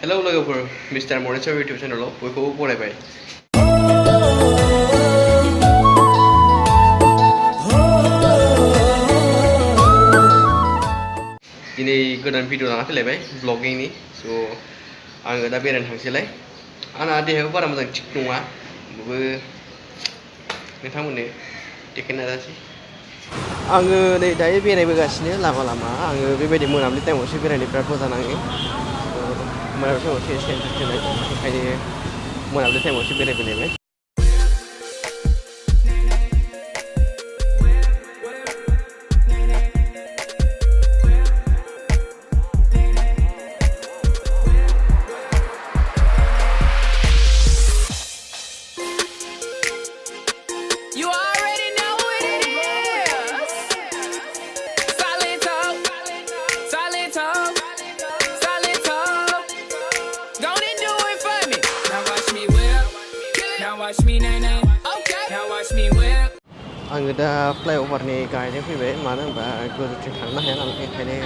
Hello लोगोफोर mister मरेन्सआव YouTube चेनेलाव बयखौबो बरायबाय। दिनै गोदान भिडिअ लाना फैलायबाय ब्लगिंनि स' आङो दा बेरायनो थांसैलाय। आंना देहायाबो बारा मोजां थिग नङा होमबाबो नोंथांमोननो देखायनो नाजासै। आङो नै दायो बेरायबोगासिनो लामा लामा आङो बेबायदि मोनाबिलि टाइमावसो बेरायनो बिराद मोजां नाङो। मोनाबिलि टाइमावसो एसे एन्टारटेनमेन्ट ओंखायनो मोनाबिलि टाइमावसो बेरायबोलायबाय। आङो दा फ्लाइअभारनि गाहायजों फैबाय मानो होनबा गोजौथिं थांनो हाया नालाय ओंखायनो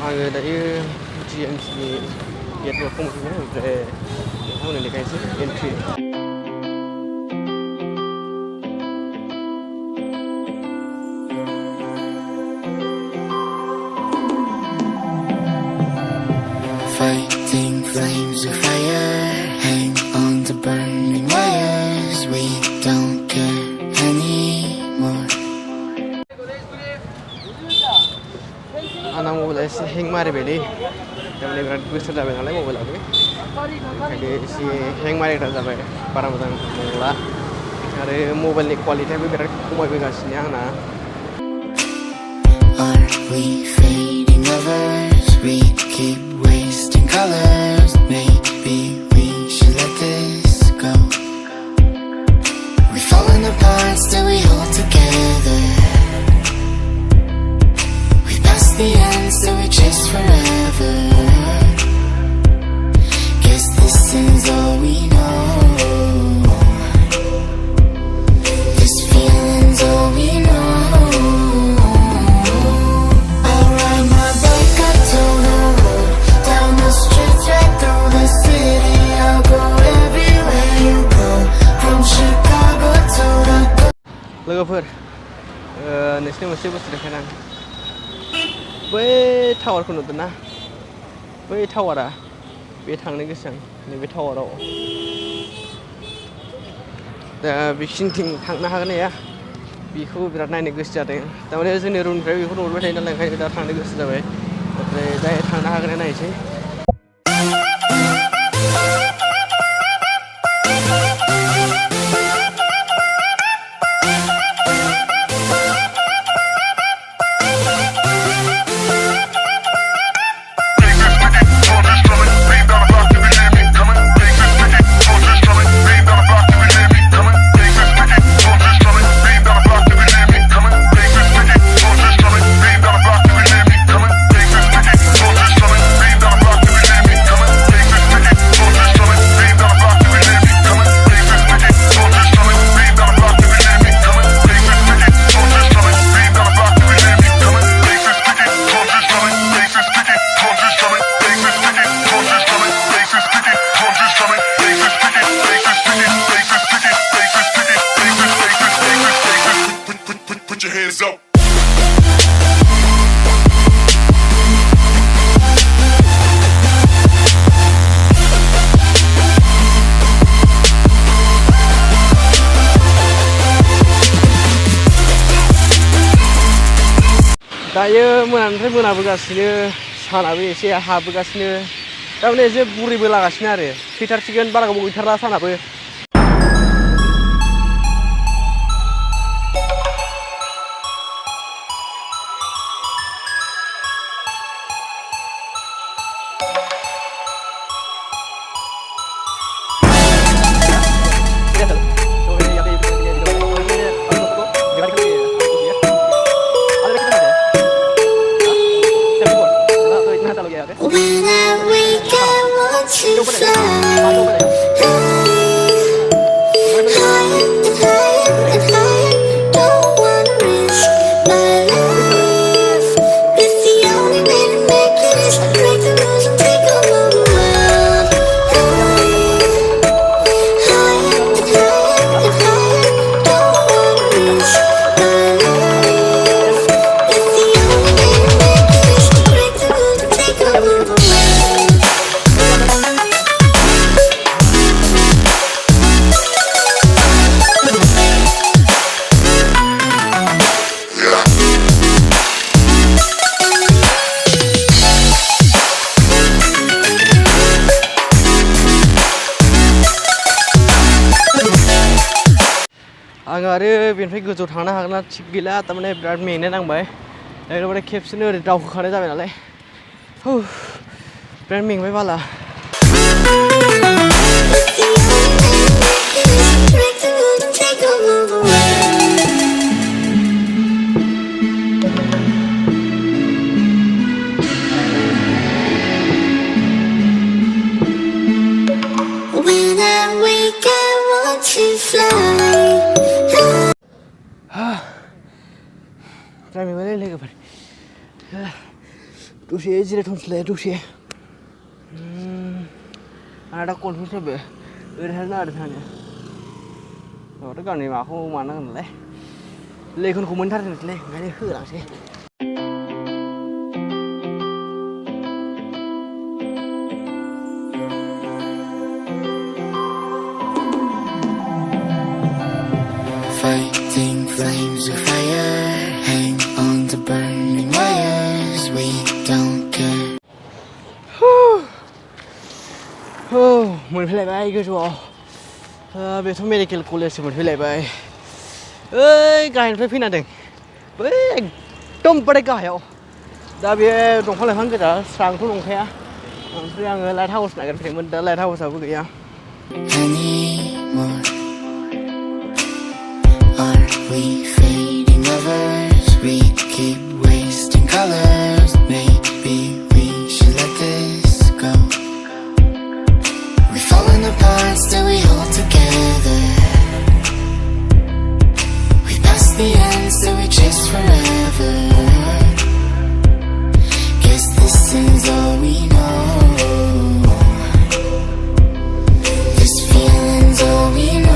आङो दायो GMCनि गेट मोखां मोनफैबाय ओमफ्राय नोंथांमोननो देखायनोसै entry. Fighting flames of fire, hang on to burning wires. We don't care anymore. आंना मबाइला एसे हें मारिबायलै थारमाने बिराद बोसोर जाबाय नालाय मबाइलाबो ओंखायनो एसे हें मारिग्रा जाबाय बारा मोजां नंला आरो मबाइलनि क्वालिटियाबो बिराद खमायबोगासिनो आंना। Are we fading lovers? We keep wasting colors. Maybe we should let this go. We've fallen apart, still we hold together. We've passed the end, still we chase forever. Guess this is all we know. This feeling's all we know. I'll ride my bike up Tono Road, down the streets right through the city. I'll go everywhere you go, from Chicago to the लोगोफोर नोंसिनो मोनसे बुस्थु देखायनो आं बै टावारखौ नुदों ना बै टावारा बे थांनो गोसो आं नैबे टावाराव दा बेखिनिथिं थांनो हागोन ना हाया बेखौ बिराद नायनो गोसो जादों थारमाने जोंनि रुमनिफ्राय बेखौ नुबाय थायो नालाय ओंखायनो दा थांनो गोसो जाबाय ओमफ्राय दा थांनो हागोन ना नायनोसै। दायो मोनानिफ्राय मोनाबोगासिनो सानाबो एसे हाबबोगासिनो थारमाने एसे बुरैबो लागासिनो आरो फैथारसिगोन बारा गोबाव गैथारला सानाबो। आरो बेनिफ्राय गोजौ थांनो हागोन ना थिग गैला तारमाने बिराद मेंनाय नांबाय एकदमबारे खेबसेनो ओरै दावखोखानाय जाबाय नालाय बिराद मेंबाय बाला Driving like a to see is it on sleigh to see. I had a confused bit. It has not done it. What a gun in my home and lake on commentary lake. Very good, I say. Fighting flames of fire, hang on to burning wires, we don't care. Oh, when play by good wall. With medical college would play by. Guy and play nothing. Don't put a guy. W don't call a hundred, strong to long hair. I'm a lighthouse, like the lighthouse of Guya. Anymore. Are we fading lovers? We keep wasting colors. Maybe we should let this go. We're falling apart, still we hold together. We pass the end, still we chase forever. Guess this is all we know. This feeling's all we know.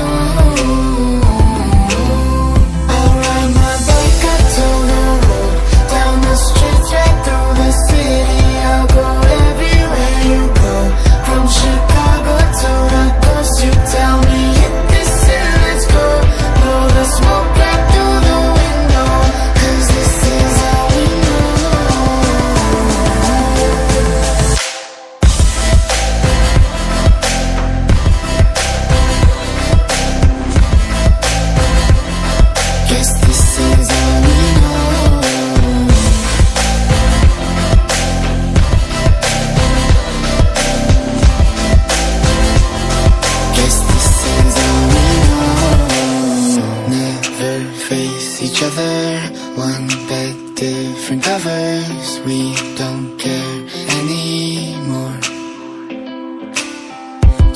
One bed, different covers. We don't care anymore.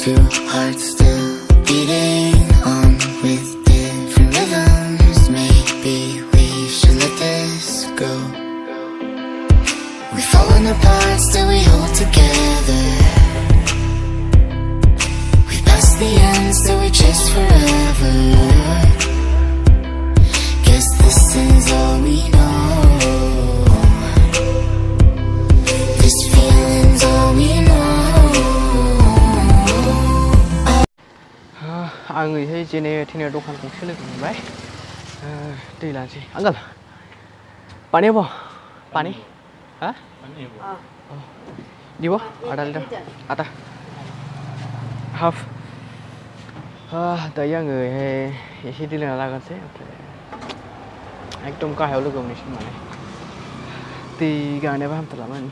Two hearts still beating on with different rhythms. Maybe we should let this go. We're falling apart, still we hold together. We pass the end, still we chase forever. This is all we know. This feeling's all we know. Anh người thấy trên này thì đồ khăn cũng chưa được đấy. Đây là gì? Anh gặp. Pani apa? Pani? Hah? Pani apa? Di bawah? Ada. Ada. Half. Tại gia người thì đi là gần thế. एकदम गाहायाव लोगो मोनैसै माने दै गांनायाबो हामथारलामोन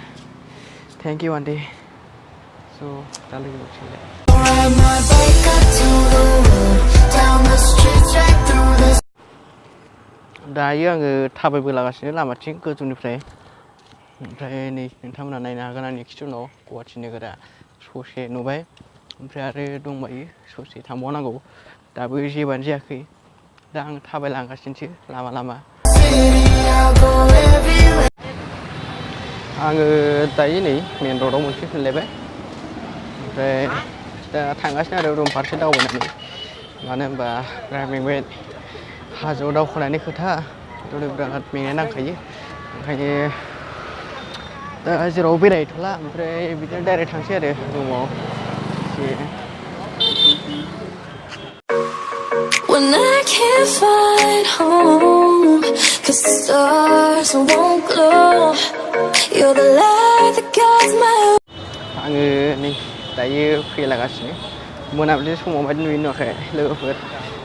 thank you aunty स' दा लोगो मोनसिगोनलाय दायो आङो थाबायबोलागासिनो लामाथिं गोजौनिफ्राय ओमफ्राय नै नोंथांमोना नायनो हागोन आंनि खिथु उनाव गुवाहाटि नोगोरा ससे नुबाय ओमफ्राय आरो दंबायो ससे थांबावनांगौ दाबो जेबोआनो जायाखै दा आं थाबायलांगासिनोसो लामा लामा आङो दायो नै मेन र'डआव मोनफैफिनलायबाय ओमफ्राय दा थांगासिनो आरो रुम फारसे दावबायनानै मानो होनबा बिराद मेंबाय हाजोआव दावखोनायनि खोथा बिराद मेंनाय नांखायो ओंखायनो दा जेराव बेरायथ'ला ओमफ्राय बिदिनो डाइरेक्ट थांसै आरो रुमाव When I can't find home, 'cause the stars won't glow, you're the light that guides my way. आङो नै दायो फैलागासिनो मोनाबिलि समाव बायदि नुयो नुवाखै लोगोफोर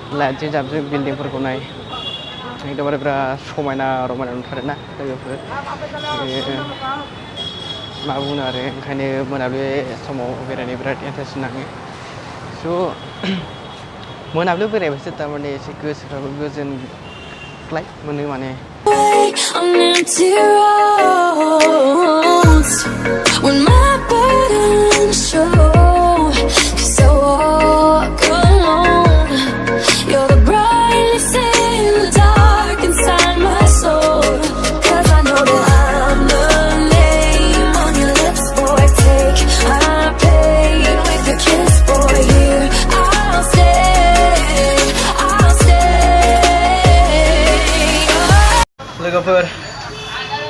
लाइटजों जाबजों बिल्डिंफोरखौ नाय एकदमबारे बिराद समायना रमायना नुथारोना लोगोफोर मा बुंनो आरो ओंखायनो मोनाबिलि समाव बेरायनो बिराद इन्टारेस्ट नाङो स' मोनाबिलियाव बेरायबासो थारमाने एसे गोसोफ्राबो गोजोनग्लाय मोनो माने On empty roads when my burdens show 'cause I walk alone. You're the brightness in the dark inside my soul. 'Cause I know that I'm the name on your lips, boy. Take my pain with your kiss, boy. Here I'll stay, I'll stay. लोगोफोर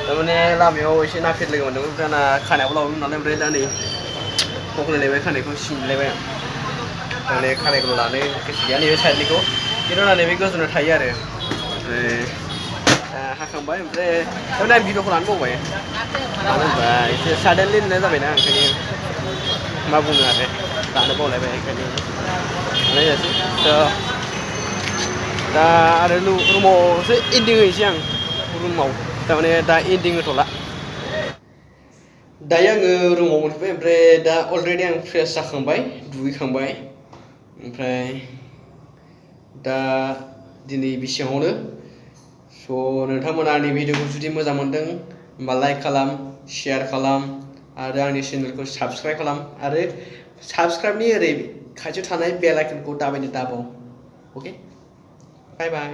तारमाने लामायाव एसे नाफिर लोगो मोनदोंमोन दाना खानायाबो लावोमोन नालाय ओमफ्राय दा नै हख्लायलायबाय खानायखौ सिनलायबाय आं तारमाने खानायखौ लानो गोसो गैया नैबे साइडनिखौ खिन्थु ना नैबे गोजौना थायो आरो ओमफ्राय हाखांबाय ओमफ्राय तारमाने आं भिडिअखौ लानो बावबाय मानो होनबा एसे साडेनलि नुनाय जाबायना ओंखायनो मा बुङो आरो लानो बावलायबाय ओंखायनो लानाय जायासै दा आरो रुमावसो एन्डिं होनोसै आं रुमाव तारमाने दा एन्डिं होथ'ला दायो आङो रुमाव मोनफैबाय ओमफ्राय दा अलरेडि आं फ्रेस जाखांबाय दुगैखांबाय ओमफ्राय दा दिनै बेसेबाङावनो स' नोंथांमोना आंनि भिडिअखौ जुदि मोजां मोनदों होमबा लाइक खालाम शेयार खालाम आरो आंनि चेनेलखौ साबस्क्राइब खालाम आरो साबस्क्राइबनि ओरै खाथियाव थानाय बेल आइकनखौ दाबायनो दाबाव अके बाय बाय